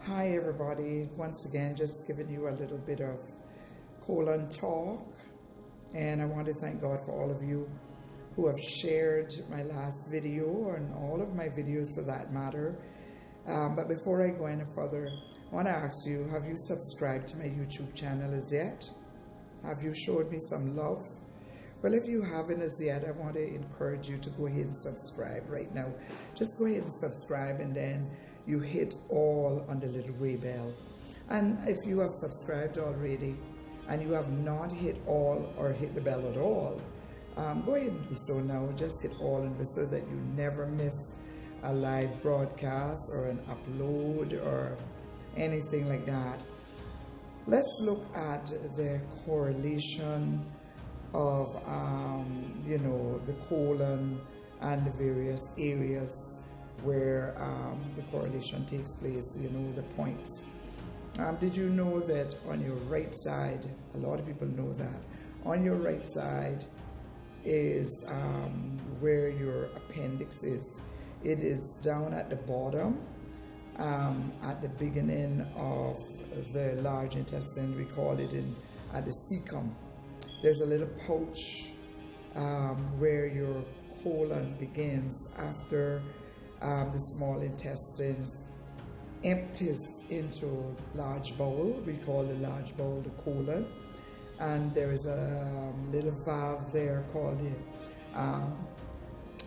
Hi everybody, once again just giving you a little bit of colon talk, and I want to thank God for all of you who have shared my last video and all of my videos for that matter. But before I go any further, I want to ask you, have you subscribed to my YouTube channel as yet? Have you showed me some love? Well, if you haven't as yet, I want to encourage you to go ahead and subscribe right now. Just go ahead and subscribe, and then you hit all on the little gray bell. And if you have subscribed already and you have not hit all or hit the bell at all, go ahead and do so now. Just hit all and so that you never miss a live broadcast or an upload or anything like that. Let's look at the correlation of the colon and the various areas where the correlation takes place, the points. Did you know that on your right side, a lot of people know that, on your right side is where your appendix is. It is down at the bottom, at the beginning of the large intestine. We call it at the cecum. There's a little pouch where your colon begins after the small intestines empties into large bowel. We call the large bowel the colon, and there is a little valve there called the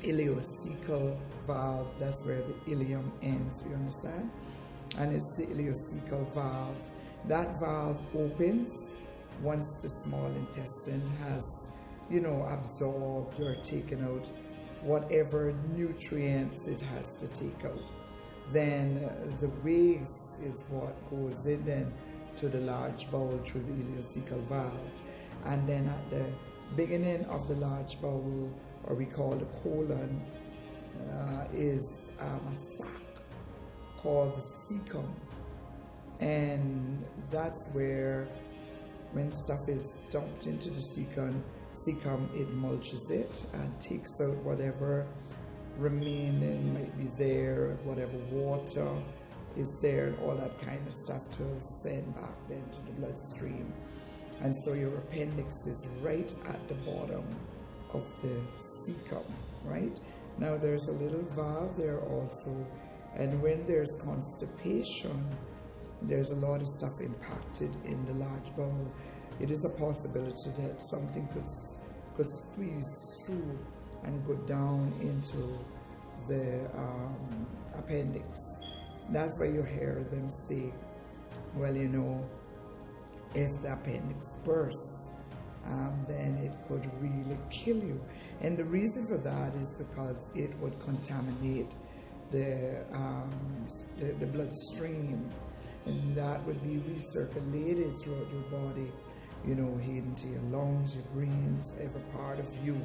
ileocecal valve. That's where the ileum ends, you understand? And it's the ileocecal valve. That valve opens once the small intestine has absorbed or taken out whatever nutrients it has to take out. Then the waste is what goes in then to the large bowel through the ileocecal valve. And then at the beginning of the large bowel, or we call the colon, is a sac called the cecum. And that's where, when stuff is dumped into the cecum, it mulches it and takes out whatever remaining might be there, whatever water is there, and all that kind of stuff to send back then to the bloodstream. And so your appendix is right at the bottom of the cecum, right? Now there's a little valve there also, and when there's constipation, there's a lot of stuff impacted in the large bowel. It is a possibility that something could squeeze through and go down into the appendix. That's why you hear them say, well, if the appendix bursts, then it could really kill you. And the reason for that is because it would contaminate the bloodstream, and that would be recirculated throughout your body, heading to your lungs, your brains, every part of you.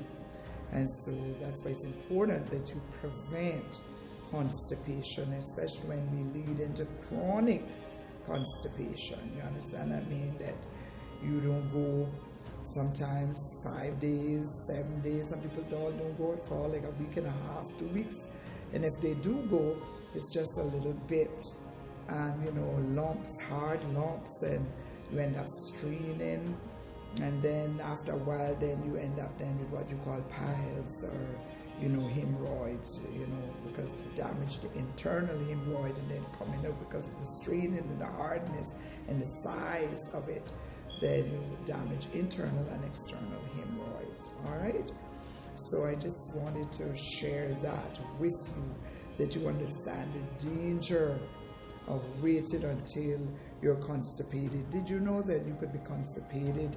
And so that's why it's important that you prevent constipation, especially when we lead into chronic constipation. You understand? I mean that you don't go sometimes 5 days, 7 days. Some people don't go at all, like a week and a half, 2 weeks. And if they do go, it's just a little bit, and lumps, hard lumps, and you end up straining, and then after a while then you end up then with what you call piles or hemorrhoids, because you damage the internal hemorrhoid, and then coming out because of the straining and the hardness and the size of it, then you damage internal and external hemorrhoids. All right, so I just wanted to share that with you, that you understand the danger of waiting until you're constipated. Did you know that you could be constipated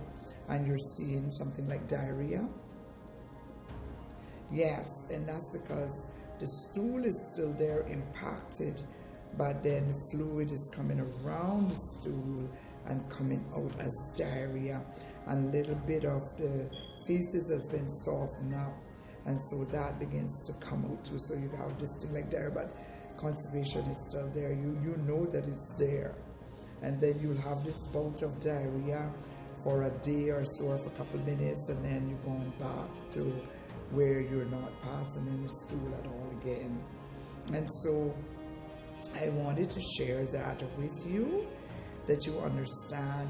and you're seeing something like diarrhea? Yes, and that's because the stool is still there impacted, but then the fluid is coming around the stool and coming out as diarrhea, and a little bit of the feces has been softened up, and so that begins to come out too. So you have this thing like diarrhea, but constipation is still there. You know that it's there, and then you'll have this bout of diarrhea for a day or so, or for a couple of minutes, and then you're going back to where you're not passing in the stool at all again. And so I wanted to share that with you, that you understand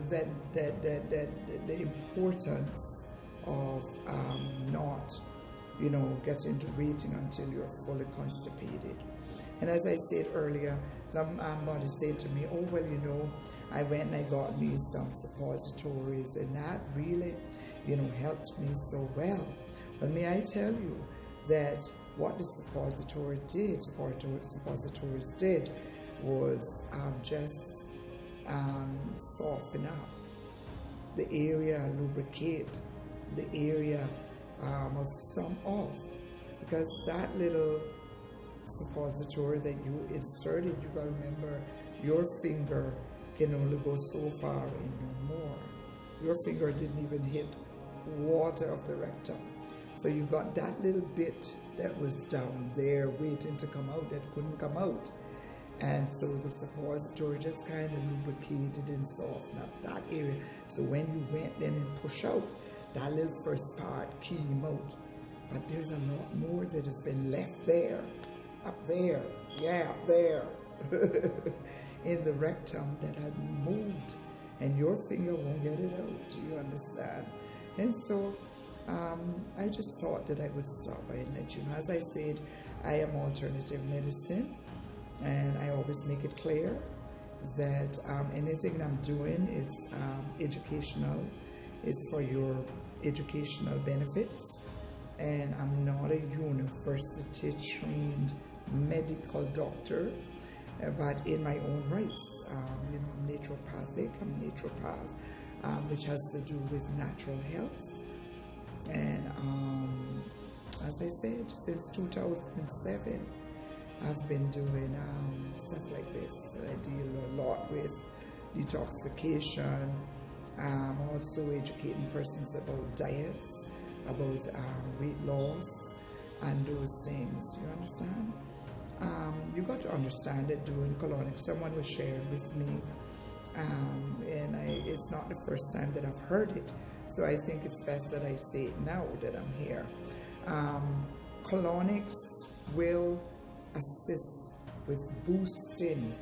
that the importance of not, getting to waiting until you're fully constipated. And as I said earlier, somebody said to me, oh, well, I went and I got me some suppositories, and that really, helped me so well. But may I tell you that what the suppositories did was just soften up the area, lubricate the area of some off, because that little suppository that you inserted, you got to remember, your finger can only go so far and no more. Your finger didn't even hit water of the rectum. So you got that little bit that was down there waiting to come out that couldn't come out. And so the suppository just kind of lubricated and softened up that area. So when you went then and push out, that little first part came out. But there's a lot more that has been left there. Up there, up there, in the rectum that had moved, and your finger won't get it out, you understand? And so I just thought that I would stop by and let you know. As I said, I am alternative medicine, and I always make it clear that anything I'm doing, it's educational, it's for your educational benefits, and I'm not a university trained medical doctor, but in my own rights, I'm naturopathic, I'm a naturopath, which has to do with natural health. And as I said, since 2007, I've been doing stuff like this. I deal a lot with detoxification, also educating persons about diets, about weight loss, and those things, you understand? You got to understand that doing colonic, someone was sharing with me, and it's not the first time that I've heard it, so I think it's best that I say it now that I'm here. Colonics will assist with boosting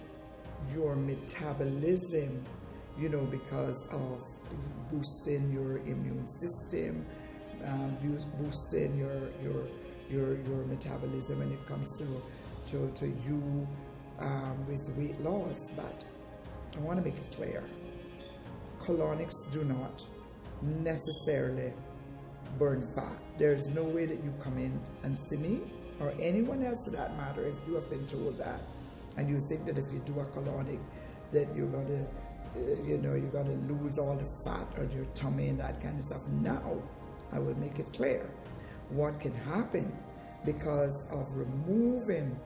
your metabolism, because of boosting your immune system, boosting your metabolism when it comes to you with weight loss. But I want to make it clear, colonics do not necessarily burn fat. There's no way that you come in and see me, or anyone else for that matter, if you have been told that and you think that if you do a colonic that you're going to you're going to lose all the fat on your tummy and that kind of stuff. Now I will make it clear what can happen because of removing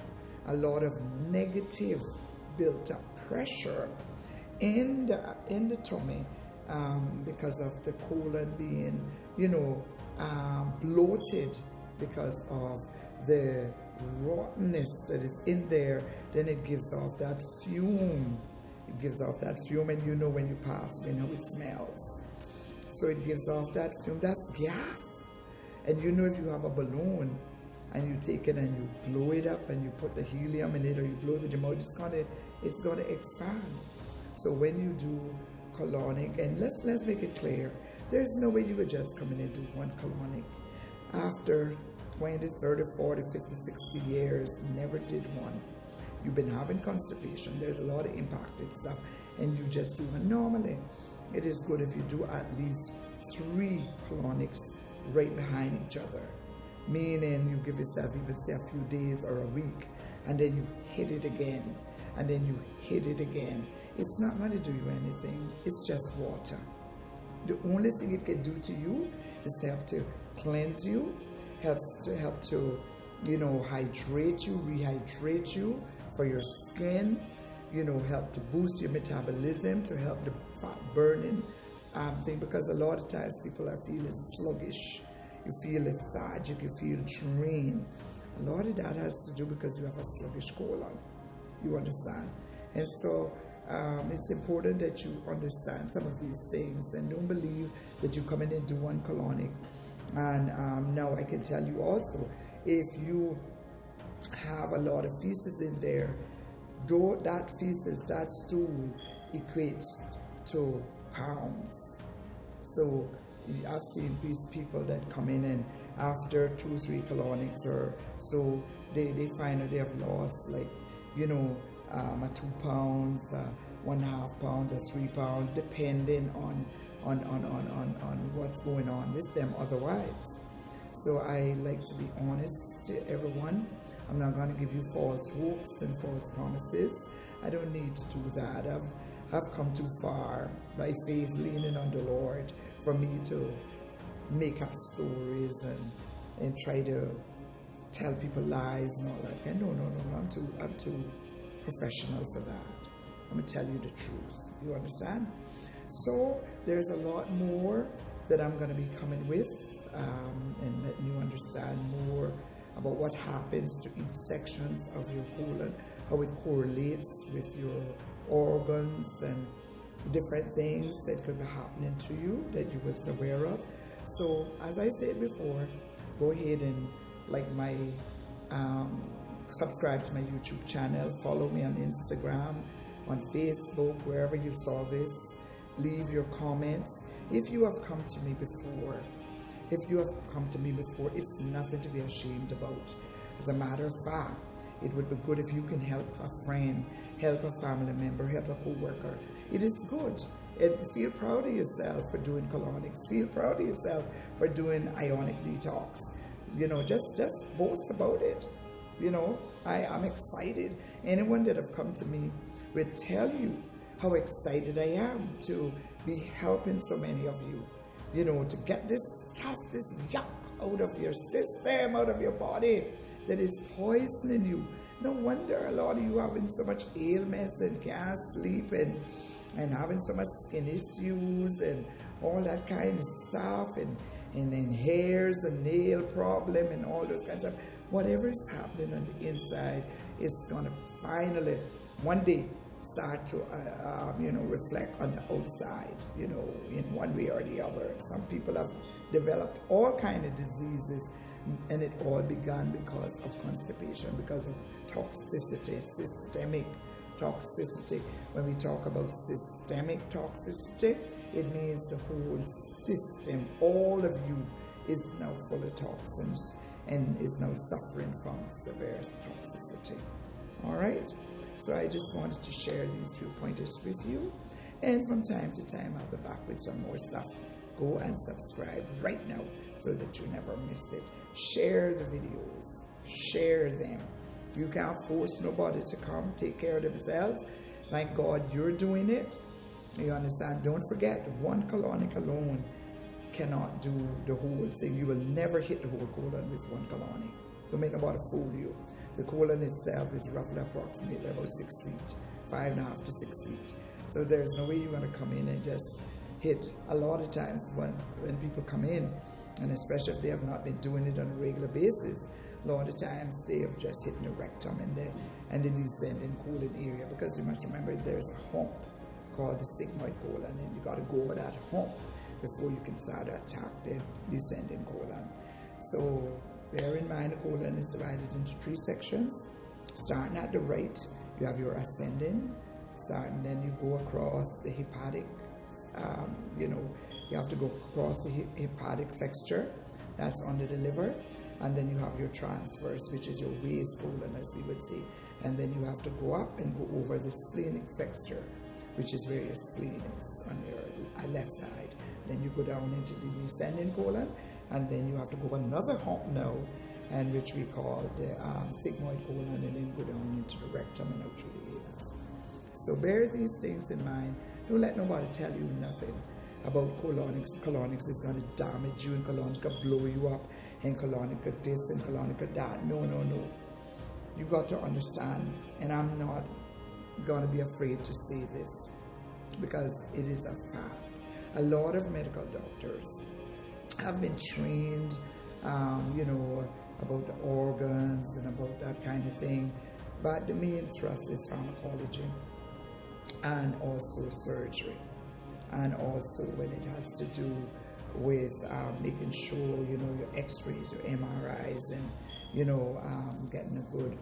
a lot of negative built up pressure in the tummy, because of the colon being bloated because of the rottenness that is in there. Then it gives off that fume. It gives off that fume, and when you pass, it smells. So it gives off that fume. That's gas. And if you have a balloon and you take it and you blow it up and you put the helium in it, or you blow it with your mouth, it's gonna expand. So when you do colonic, and let's make it clear, there's no way you would just come in and do one colonic. After 20, 30, 40, 50, 60 years, never did one. You've been having constipation, there's a lot of impacted stuff, and you just do one. Normally, it is good if you do at least 3 colonics right behind each other. Meaning you give yourself even say a few days or a week, and then you hit it again, and then you hit it again. It's not going to do you anything. It's just water. The only thing it can do to you is to help to cleanse you, help to hydrate you, rehydrate you for your skin, help to boost your metabolism, to help the fat burning thing, because a lot of times people are feeling sluggish. You feel lethargic, you feel drained. A lot of that has to do because you have a sluggish colon. You understand? And so it's important that you understand some of these things, and don't believe that you come in and do one colonic. And now I can tell you also, if you have a lot of feces in there, though that feces, that stool, equates to pounds. So I've seen people that come in and after 2-3 colonics or so, they find that they have lost, like, a 2 pounds, 1.5 pounds, or 3 pounds, depending on what's going on with them otherwise. So I like to be honest to everyone. I'm not going to give you false hopes and false promises. I don't need to do that. I've come too far by faith, leaning on the Lord, for me to make up stories and try to tell people lies and all that. No. I'm too professional for that. I'm gonna tell you the truth. You understand? So there's a lot more that I'm gonna be coming with and letting you understand more about what happens to each sections of your colon, how it correlates with your organs and different things that could be happening to you that you wasn't aware of. So as I said before, go ahead and like my subscribe to my YouTube channel, follow me on Instagram, on Facebook, wherever you saw this. Leave your comments. If you have come to me before, it's nothing to be ashamed about. As a matter of fact, it would be good if you can help a friend, help a family member, help a co-worker. It is good. And feel proud of yourself for doing colonics. Feel proud of yourself for doing ionic detox. Just boast about it. I'm excited. Anyone that have come to me will tell you how excited I am to be helping so many of you. To get this stuff, this yuck out of your system, out of your body that is poisoning you. No wonder a lot of you having so much ailments and can't sleep and having so much skin issues and all that kind of stuff and hairs and nail problem and all those kinds of whatever is happening on the inside is going to finally one day start to reflect on the outside, in one way or the other. Some people have developed all kind of diseases, and it all began because of constipation, because of toxicity, systemic toxicity. When we talk about systemic toxicity, it means the whole system, all of you, is now full of toxins and is now suffering from severe toxicity. All right? So I just wanted to share these few pointers with you. And from time to time, I'll be back with some more stuff. Go and subscribe right now so that you never miss it. Share the videos. Share them. You can't force nobody to come take care of themselves. Thank God you're doing it. You understand? Don't forget, one colonic alone cannot do the whole thing. You will never hit the whole colon with one colonic. Don't make nobody fool you. The colon itself is roughly approximately about 6 feet, 5.5 to 6 feet. So there's no way you're going to come in and just hit. A lot of times when people come in, and especially if they have not been doing it on a regular basis, a lot of times they have just hit the rectum and the descending colon area, because you must remember there's a hump called the sigmoid colon, and you got to go over that hump before you can start to attack the descending colon. So bear in mind, the colon is divided into 3 sections. Starting at the right, you have your ascending. Then you go across the hepatic. You have to go across the hepatic flexure. That's under the liver. And then you have your transverse, which is your waist colon, as we would say. And then you have to go up and go over the splenic flexure, which is where your spleen is on your left side. Then you go down into the descending colon, and then you have to go another hump now, and which we call the sigmoid colon, and then go down into the rectum and out through the anus. So bear these things in mind. Don't let nobody tell you nothing about colonics. Colonics is going to damage you, and colonics going to blow you up, and colonic this and colonic that. No. You got to understand, and I'm not going to be afraid to say this, because it is a fact. A lot of medical doctors have been trained, about the organs and about that kind of thing, but the main thrust is pharmacology and also surgery, and also when it has to do with making sure, your x-rays, your MRIs, getting a good,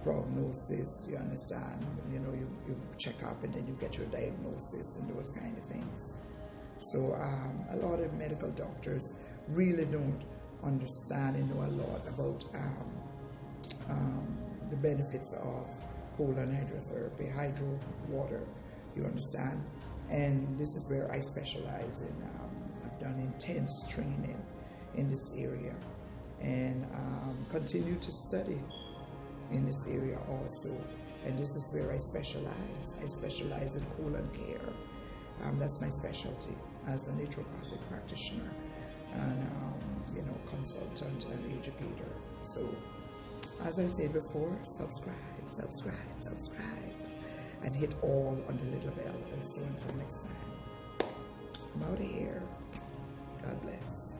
prognosis, you understand? You check up and then you get your diagnosis and those kind of things. So a lot of medical doctors really don't understand and know a lot about the benefits of colon hydrotherapy, hydro water, you understand? And this is where I specialize in. I've done intense training in this area and continue to study in this area also. And this is where I specialize. I specialize in colon care. That's my specialty as a naturopathic practitioner and consultant and educator. So as I said before, subscribe, and hit all on the little bell. And so until next time, I'm out of here. God bless.